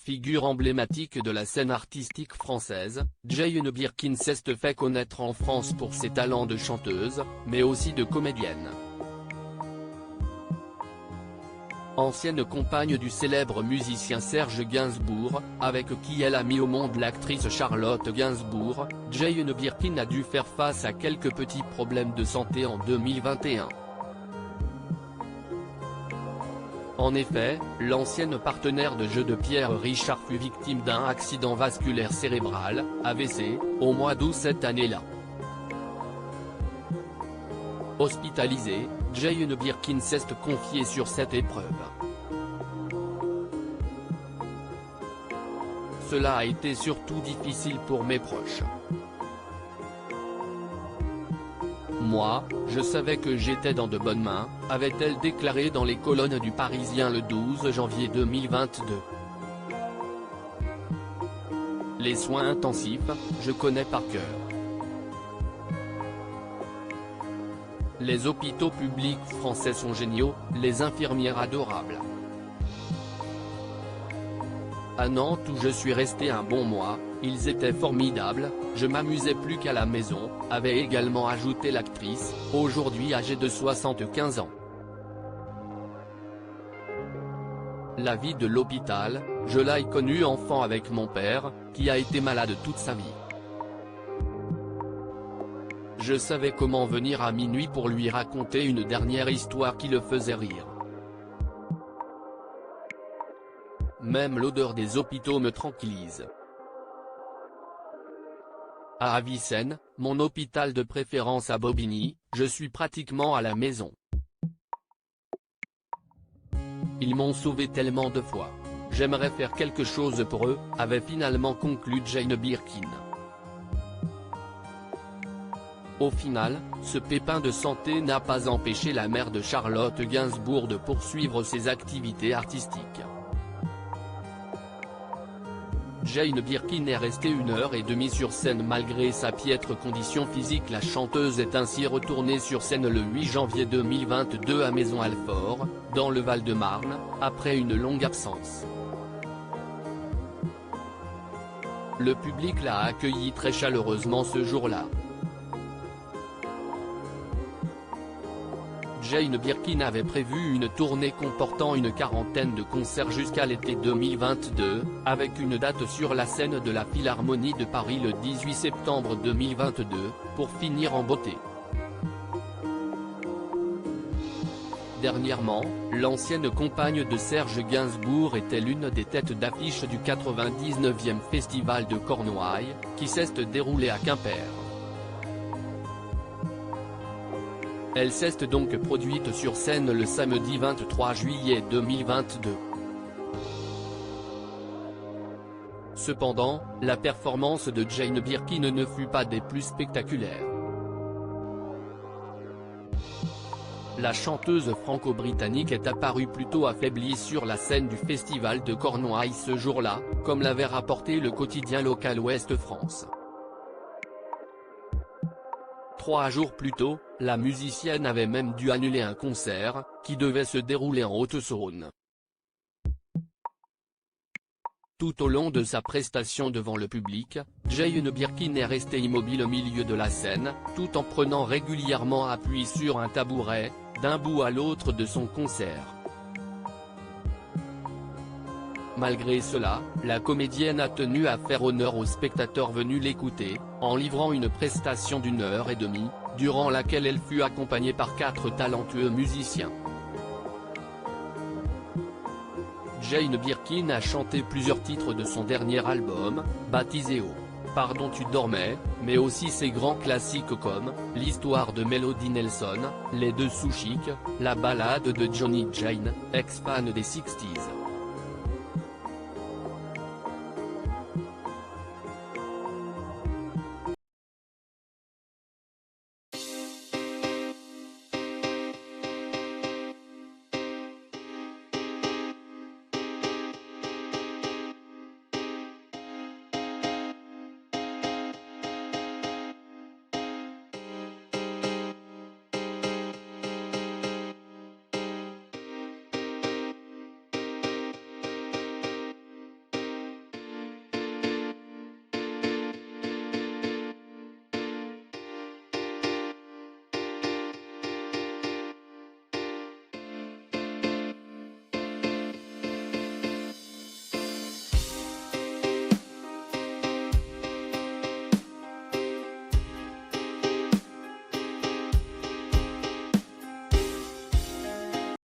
Figure emblématique de la scène artistique française, Jane Birkin s'est fait connaître en France pour ses talents de chanteuse, mais aussi de comédienne. Ancienne compagne du célèbre musicien Serge Gainsbourg, avec qui elle a mis au monde l'actrice Charlotte Gainsbourg, Jane Birkin a dû faire face à quelques petits problèmes de santé en 2021. En effet, l'ancienne partenaire de jeu de Pierre Richard fut victime d'un accident vasculaire cérébral, AVC, au mois d'août cette année-là. Hospitalisée, Jane Birkin s'est confiée sur cette épreuve. Cela a été surtout difficile pour mes proches. Moi, je savais que j'étais dans de bonnes mains, avait-elle déclaré dans les colonnes du Parisien le 12 janvier 2022. Les soins intensifs, je connais par cœur. Les hôpitaux publics français sont géniaux, les infirmières adorables. À Nantes où je suis resté un bon mois, ils étaient formidables, je m'amusais plus qu'à la maison, avait également ajouté l'actrice, aujourd'hui âgée de 75 ans. La vie de l'hôpital, je l'ai connue enfant avec mon père, qui a été malade toute sa vie. Je savais comment venir à minuit pour lui raconter une dernière histoire qui le faisait rire. Même l'odeur des hôpitaux me tranquillise. À Avicenne, mon hôpital de préférence à Bobigny, je suis pratiquement à la maison. Ils m'ont sauvé tellement de fois. J'aimerais faire quelque chose pour eux, avait finalement conclu Jane Birkin. Au final, ce pépin de santé n'a pas empêché la mère de Charlotte Gainsbourg de poursuivre ses activités artistiques. Jane Birkin est restée 1h30 sur scène malgré sa piètre condition physique. La chanteuse est ainsi retournée sur scène le 8 janvier 2022 à Maisons-Alfort, dans le Val-de-Marne, après une longue absence. Le public l'a accueillie très chaleureusement ce jour-là. Jane Birkin avait prévu une tournée comportant une quarantaine de concerts jusqu'à l'été 2022, avec une date sur la scène de la Philharmonie de Paris le 18 septembre 2022, pour finir en beauté. Dernièrement, l'ancienne compagne de Serge Gainsbourg était l'une des têtes d'affiche du 99e Festival de Cornouailles, qui s'est déroulé à Quimper. Elle s'est donc produite sur scène le samedi 23 juillet 2022. Cependant, la performance de Jane Birkin ne fut pas des plus spectaculaires. La chanteuse franco-britannique est apparue plutôt affaiblie sur la scène du festival de Cornouailles ce jour-là, comme l'avait rapporté le quotidien local Ouest France. 3 jours plus tôt, la musicienne avait même dû annuler un concert, qui devait se dérouler en Haute-Saône. Tout au long de sa prestation devant le public, Jane Birkin est restée immobile au milieu de la scène, tout en prenant régulièrement appui sur un tabouret, d'un bout à l'autre de son concert. Malgré cela, la comédienne a tenu à faire honneur aux spectateurs venus l'écouter, en livrant une prestation d'1h30, durant laquelle elle fut accompagnée par 4 talentueux musiciens. Jane Birkin a chanté plusieurs titres de son dernier album, baptisé au Pardon tu dormais, mais aussi ses grands classiques comme L'histoire de Melody Nelson, Les deux sous chic, la ballade de Johnny Jane, ex-fan des 60s.